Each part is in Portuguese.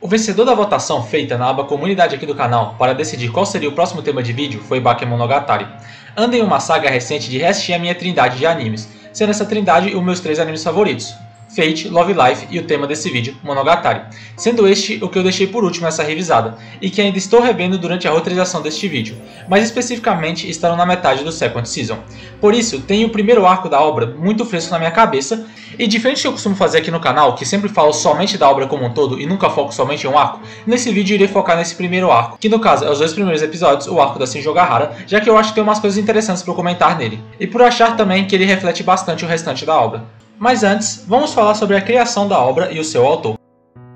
O vencedor da votação feita na aba comunidade aqui do canal para decidir qual seria o próximo tema de vídeo foi Bakemonogatari. Ando em uma saga recente de reassistir a minha trindade de animes, sendo essa trindade os meus 3 animes favoritos: Fate, Love Life e o tema desse vídeo, Monogatari, sendo este o que eu deixei por último nessa revisada, e que ainda estou revendo durante a roteirização deste vídeo, mas especificamente estarão na metade do Second Season. Por isso, tenho o primeiro arco da obra muito fresco na minha cabeça, e diferente do que eu costumo fazer aqui no canal, que sempre falo somente da obra como um todo e nunca foco somente em um arco, nesse vídeo irei focar nesse primeiro arco, que no caso é os 2 primeiros episódios, o arco da Shinjogahara, já que eu acho que tem umas coisas interessantes para comentar nele, e por achar também que ele reflete bastante o restante da obra. Mas antes, vamos falar sobre a criação da obra e o seu autor.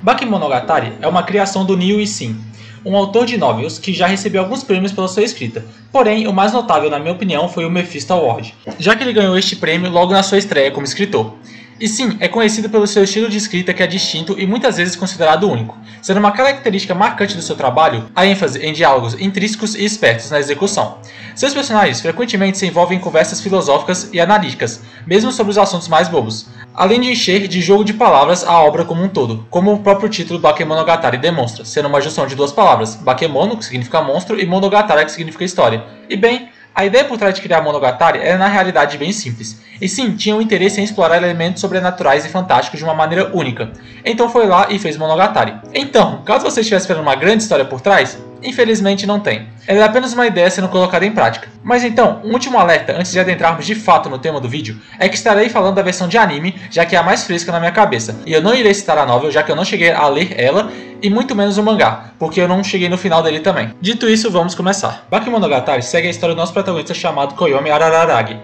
Bakemonogatari é uma criação do Niu Isin, um autor de novels que já recebeu alguns prêmios pela sua escrita, porém o mais notável na minha opinião foi o Mephisto Award, já que ele ganhou este prêmio logo na sua estreia como escritor. E sim, é conhecido pelo seu estilo de escrita que é distinto e muitas vezes considerado único, sendo uma característica marcante do seu trabalho a ênfase em diálogos intrínsecos e espertos na execução. Seus personagens frequentemente se envolvem em conversas filosóficas e analíticas, mesmo sobre os assuntos mais bobos, além de encher de jogo de palavras a obra como um todo, como o próprio título Bakemonogatari demonstra, sendo uma junção de 2 palavras, Bakemono, que significa monstro, e Monogatari, que significa história. E bem, a ideia por trás de criar Monogatari era na realidade bem simples, e sim, tinha um interesse em explorar elementos sobrenaturais e fantásticos de uma maneira única, então foi lá e fez Monogatari. Então, caso você estivesse esperando uma grande história por trás, infelizmente não tem. Ela é apenas uma ideia sendo colocada em prática. Mas então, um último alerta antes de adentrarmos de fato no tema do vídeo, é que estarei falando da versão de anime, já que é a mais fresca na minha cabeça, e eu não irei citar a novel, já que eu não cheguei a ler ela, e muito menos o mangá, porque eu não cheguei no final dele também. Dito isso, vamos começar. Bakemonogatari segue a história do nosso protagonista chamado Koyomi Araragi.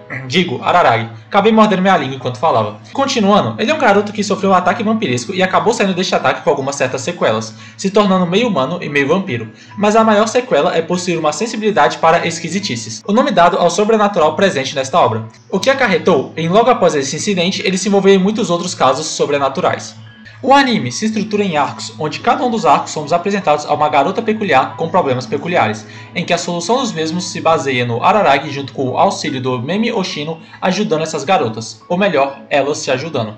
Araragi. Acabei mordendo minha língua enquanto falava. Continuando, ele é um garoto que sofreu um ataque vampiresco e acabou saindo deste ataque com algumas certas sequelas, se tornando meio humano e meio vampiro. Mas a maior sequela é possuir uma sensibilidade para esquisitices, o nome dado ao sobrenatural presente nesta obra, o que acarretou em, logo após esse incidente, ele se envolver em muitos outros casos sobrenaturais. O anime se estrutura em arcos, onde cada um dos arcos somos apresentados a uma garota peculiar com problemas peculiares, em que a solução dos mesmos se baseia no Araragi junto com o auxílio do Meme Oshino ajudando essas garotas, ou melhor, elas se ajudando.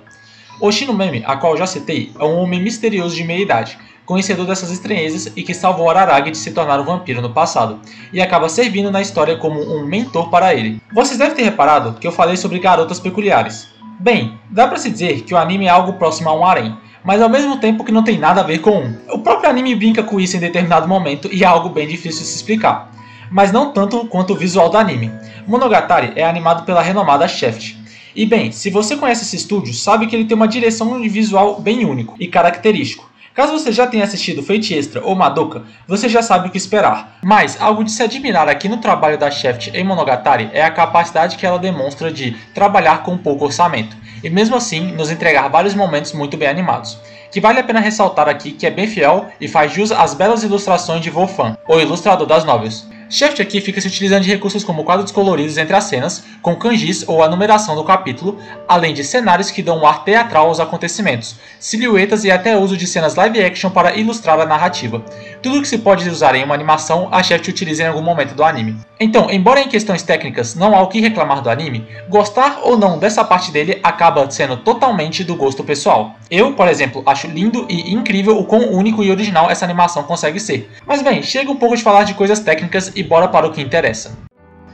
Oshino Meme, a qual já citei, é um homem misterioso de meia idade, conhecedor dessas estranhezas e que salvou Araragi de se tornar um vampiro no passado, e acaba servindo na história como um mentor para ele. Vocês devem ter reparado que eu falei sobre garotas peculiares. Bem, dá pra se dizer que o anime é algo próximo a um harém, mas ao mesmo tempo que não tem nada a ver com um. O próprio anime brinca com isso em determinado momento e é algo bem difícil de se explicar, mas não tanto quanto o visual do anime. Monogatari é animado pela renomada Shaft. E bem, se você conhece esse estúdio, sabe que ele tem uma direção de visual bem único e característico. Caso você já tenha assistido Fate Extra ou Madoka, você já sabe o que esperar. Mas algo de se admirar aqui no trabalho da Shaft em Monogatari é a capacidade que ela demonstra de trabalhar com pouco orçamento, e mesmo assim nos entregar vários momentos muito bem animados. Que vale a pena ressaltar aqui que é bem fiel e faz jus às belas ilustrações de Wolfan, o ilustrador das novels. Shaft aqui fica se utilizando de recursos como quadros coloridos entre as cenas, com kanjis ou a numeração do capítulo, além de cenários que dão um ar teatral aos acontecimentos, silhuetas e até uso de cenas live action para ilustrar a narrativa. Tudo que se pode usar em uma animação, a Shaft utiliza em algum momento do anime. Então, embora em questões técnicas não há o que reclamar do anime, gostar ou não dessa parte dele acaba sendo totalmente do gosto pessoal. Eu, por exemplo, acho lindo e incrível o quão único e original essa animação consegue ser. Mas bem, chega um pouco de falar de coisas técnicas e bora para o que interessa.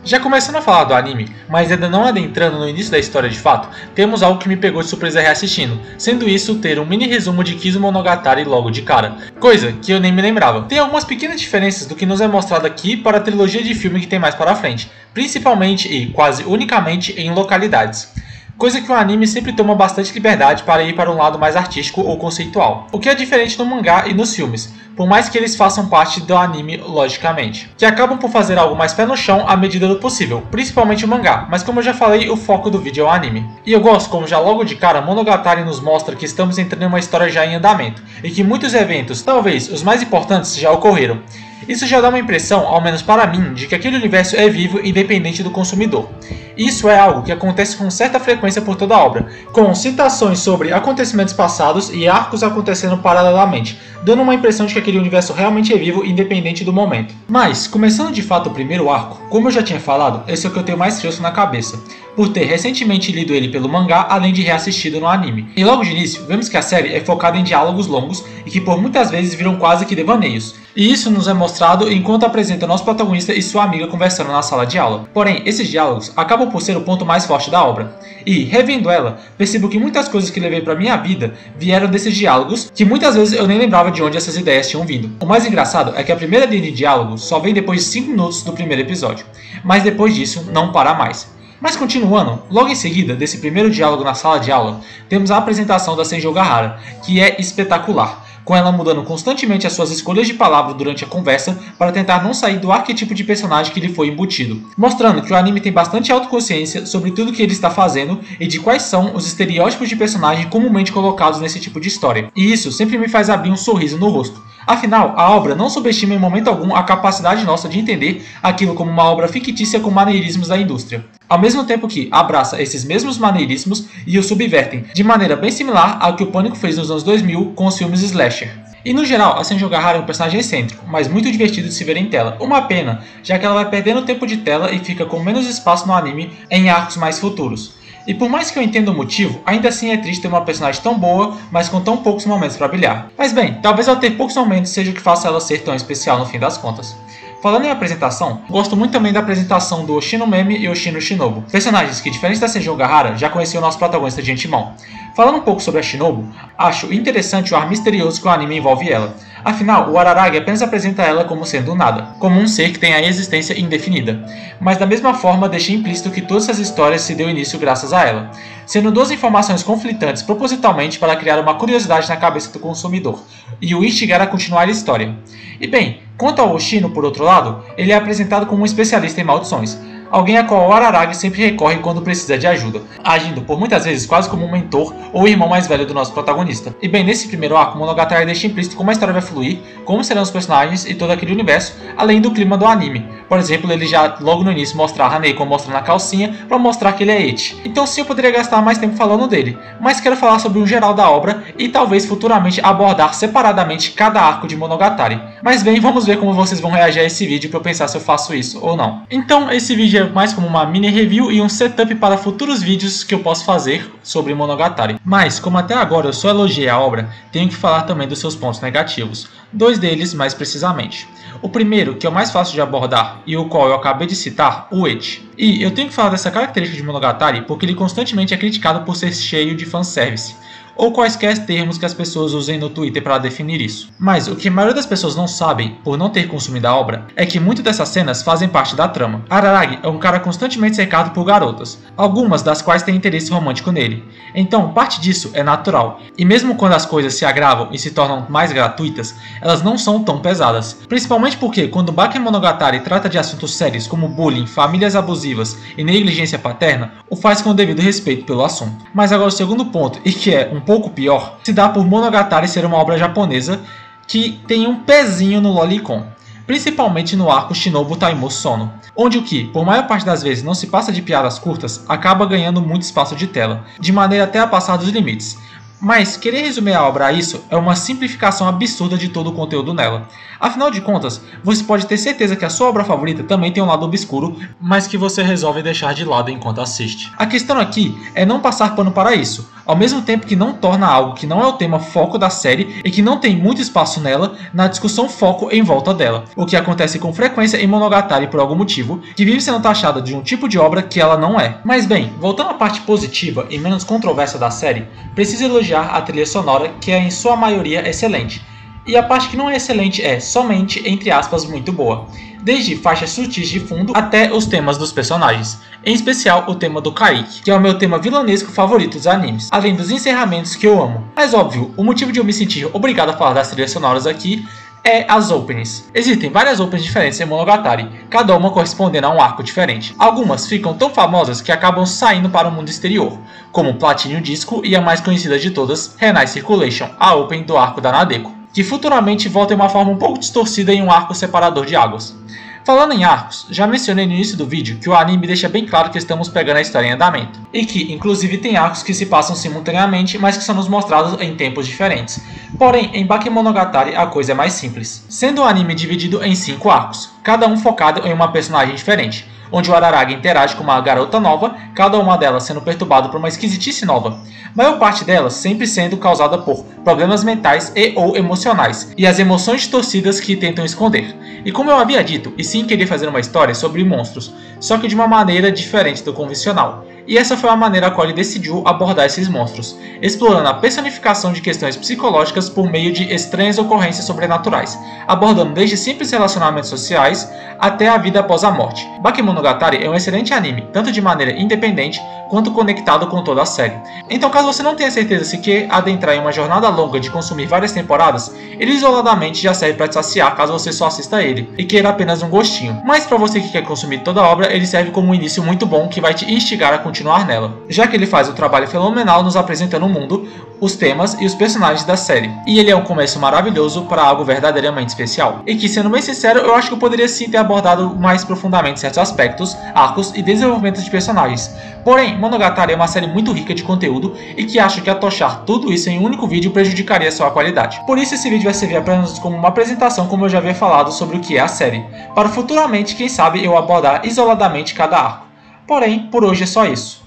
Já começando a falar do anime, mas ainda não adentrando no início da história de fato, temos algo que me pegou de surpresa reassistindo, sendo isso ter um mini resumo de Kizumonogatari logo de cara, coisa que eu nem me lembrava. Tem algumas pequenas diferenças do que nos é mostrado aqui para a trilogia de filme que tem mais para frente, principalmente e quase unicamente em localidades. Coisa que o anime sempre toma bastante liberdade para ir para um lado mais artístico ou conceitual, o que é diferente no mangá e nos filmes, por mais que eles façam parte do anime logicamente, que acabam por fazer algo mais pé no chão à medida do possível, principalmente o mangá, mas como eu já falei, o foco do vídeo é o anime. E eu gosto como já logo de cara Monogatari nos mostra que estamos entrando em uma história já em andamento, e que muitos eventos, talvez os mais importantes, já ocorreram. Isso já dá uma impressão, ao menos para mim, de que aquele universo é vivo independente do consumidor. Isso é algo que acontece com certa frequência por toda a obra, com citações sobre acontecimentos passados e arcos acontecendo paralelamente, dando uma impressão de que aquele universo realmente é vivo independente do momento. Mas, começando de fato o primeiro arco, como eu já tinha falado, esse é o que eu tenho mais fresco na cabeça. por ter recentemente lido ele pelo mangá, além de reassistido no anime. E logo de início, vemos que a série é focada em diálogos longos e que por muitas vezes viram quase que devaneios. E isso nos é mostrado enquanto apresenta nosso protagonista e sua amiga conversando na sala de aula. Porém, esses diálogos acabam por ser o ponto mais forte da obra. E, revendo ela, percebo que muitas coisas que levei para minha vida vieram desses diálogos, que muitas vezes eu nem lembrava de onde essas ideias tinham vindo. O mais engraçado é que a primeira linha de diálogo só vem depois de 5 minutos do primeiro episódio, mas depois disso não para mais. Mas continuando, logo em seguida desse primeiro diálogo na sala de aula, temos a apresentação da Senjou Gahara, que é espetacular, com ela mudando constantemente as suas escolhas de palavra durante a conversa para tentar não sair do arquétipo de personagem que lhe foi embutido, mostrando que o anime tem bastante autoconsciência sobre tudo que ele está fazendo e de quais são os estereótipos de personagem comumente colocados nesse tipo de história. E isso sempre me faz abrir um sorriso no rosto. Afinal, a obra não subestima em momento algum a capacidade nossa de entender aquilo como uma obra fictícia com maneirismos da indústria, ao mesmo tempo que abraça esses mesmos maneirismos e os subvertem, de maneira bem similar ao que o Pânico fez nos anos 2000 com os filmes slasher. E no geral, a Senjou Gahara é um personagem excêntrico, mas muito divertido de se ver em tela. Uma pena, já que ela vai perdendo tempo de tela e fica com menos espaço no anime em arcos mais futuros. E por mais que eu entenda o motivo, ainda assim é triste ter uma personagem tão boa, mas com tão poucos momentos para brilhar. Mas bem, talvez ela ter poucos momentos seja o que faça ela ser tão especial no fim das contas. Falando em apresentação, gosto muito também da apresentação do Oshino Meme e Oshino Shinobu, personagens que, diferente da Senjou Gahara, já conheciam o nosso protagonista de antemão. Falando um pouco sobre a Shinobu, acho interessante o ar misterioso que o anime envolve ela. Afinal, o Araragi apenas apresenta ela como sendo nada, como um ser que tem a existência indefinida. Mas da mesma forma deixa implícito que todas essas histórias se deu início graças a ela, sendo duas informações conflitantes propositalmente para criar uma curiosidade na cabeça do consumidor, e o instigar a continuar a história. E bem, quanto ao Oshino, por outro lado, ele é apresentado como um especialista em maldições, alguém a qual o Araragi sempre recorre quando precisa de ajuda, agindo por muitas vezes quase como um mentor ou irmão mais velho do nosso protagonista. E bem, nesse primeiro arco, Monogatari deixa implícito como a história vai fluir, como serão os personagens e todo aquele universo, além do clima do anime. Por exemplo, ele já logo no início mostra a Haneko mostrando a calcinha para mostrar que ele é eti. Então sim, eu poderia gastar mais tempo falando dele, mas quero falar sobre um geral da obra e talvez futuramente abordar separadamente cada arco de Monogatari. Mas bem, vamos ver como vocês vão reagir a esse vídeo para eu pensar se eu faço isso ou não. Então esse vídeo é mais como uma mini review e um setup para futuros vídeos que eu posso fazer sobre Monogatari. Mas, como até agora eu só elogiei a obra, tenho que falar também dos seus pontos negativos. Dois deles mais precisamente. O primeiro, que é o mais fácil de abordar e o qual eu acabei de citar, o eti. E eu tenho que falar dessa característica de Monogatari porque ele constantemente é criticado por ser cheio de fanservice, ou quaisquer termos que as pessoas usem no Twitter para definir isso. Mas o que a maioria das pessoas não sabem, por não ter consumido a obra, é que muitas dessas cenas fazem parte da trama. Araragi é um cara constantemente cercado por garotas, algumas das quais têm interesse romântico nele. Então, parte disso é natural, e mesmo quando as coisas se agravam e se tornam mais gratuitas, elas não são tão pesadas. Principalmente porque, quando Bakemonogatari trata de assuntos sérios como bullying, famílias abusivas e negligência paterna, o faz com o devido respeito pelo assunto. Mas agora o segundo ponto, e que é um pouco pior, se dá por Monogatari ser uma obra japonesa que tem um pezinho no lolicon, principalmente no arco Shinobu Taimou Sono, onde o que, por maior parte das vezes, não se passa de piadas curtas, acaba ganhando muito espaço de tela, de maneira até a passar dos limites. Mas querer resumir a obra a isso é uma simplificação absurda de todo o conteúdo nela. Afinal de contas, você pode ter certeza que a sua obra favorita também tem um lado obscuro, mas que você resolve deixar de lado enquanto assiste. A questão aqui é não passar pano para isso, ao mesmo tempo que não torna algo que não é o tema foco da série e que não tem muito espaço nela na discussão foco em volta dela, o que acontece com frequência em Monogatari por algum motivo, que vive sendo taxada de um tipo de obra que ela não é. Mas bem, voltando à parte positiva e menos controversa da série, preciso elogiar a trilha sonora, que é em sua maioria excelente. E a parte que não é excelente é somente, entre aspas, muito boa. Desde faixas sutis de fundo até os temas dos personagens, em especial o tema do Kaiki, que é o meu tema vilanesco favorito dos animes, além dos encerramentos que eu amo. Mas óbvio, o motivo de eu me sentir obrigado a falar das trilhas sonoras aqui é as openings. Existem várias openings diferentes em Monogatari, cada uma correspondendo a um arco diferente. Algumas ficam tão famosas que acabam saindo para o mundo exterior, como Platinum Disco e a mais conhecida de todas, Renai Circulation, a opening do arco da Nadeko, que futuramente volta em uma forma um pouco distorcida em um arco separador de águas. Falando em arcos, já mencionei no início do vídeo que o anime deixa bem claro que estamos pegando a história em andamento, e que inclusive tem arcos que se passam simultaneamente, mas que são nos mostrados em tempos diferentes. Porém, em Bakemonogatari a coisa é mais simples, sendo o anime dividido em 5 arcos, cada um focado em uma personagem diferente, onde o Araragi interage com uma garota nova, cada uma delas sendo perturbada por uma esquisitice nova. Maior parte delas sempre sendo causada por problemas mentais e ou emocionais, e as emoções distorcidas que tentam esconder. E como eu havia dito, e sim queria fazer uma história sobre monstros, só que de uma maneira diferente do convencional. E essa foi a maneira a qual ele decidiu abordar esses monstros, explorando a personificação de questões psicológicas por meio de estranhas ocorrências sobrenaturais, abordando desde simples relacionamentos sociais até a vida após a morte. Bakemonogatari é um excelente anime, tanto de maneira independente quanto conectado com toda a série. Então, caso você não tenha certeza se quer adentrar em uma jornada longa de consumir várias temporadas, ele isoladamente já serve para te saciar caso você só assista ele e queira apenas um gostinho. Mas para você que quer consumir toda a obra, ele serve como um início muito bom que vai te instigar a continuar nela, já que ele faz um trabalho fenomenal nos apresentando o mundo, os temas e os personagens da série. E ele é um começo maravilhoso para algo verdadeiramente especial. E que, sendo bem sincero, eu acho que eu poderia sim ter abordado mais profundamente certos aspectos, arcos e desenvolvimento de personagens. Porém, Monogatari é uma série muito rica de conteúdo e que acho que atochar tudo isso em um único vídeo prejudicaria sua qualidade. Por isso esse vídeo vai servir apenas como uma apresentação, como eu já havia falado, sobre o que é a série, para futuramente, quem sabe, eu abordar isoladamente cada arco. Porém, por hoje é só isso.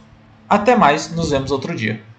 Até mais, nos vemos outro dia.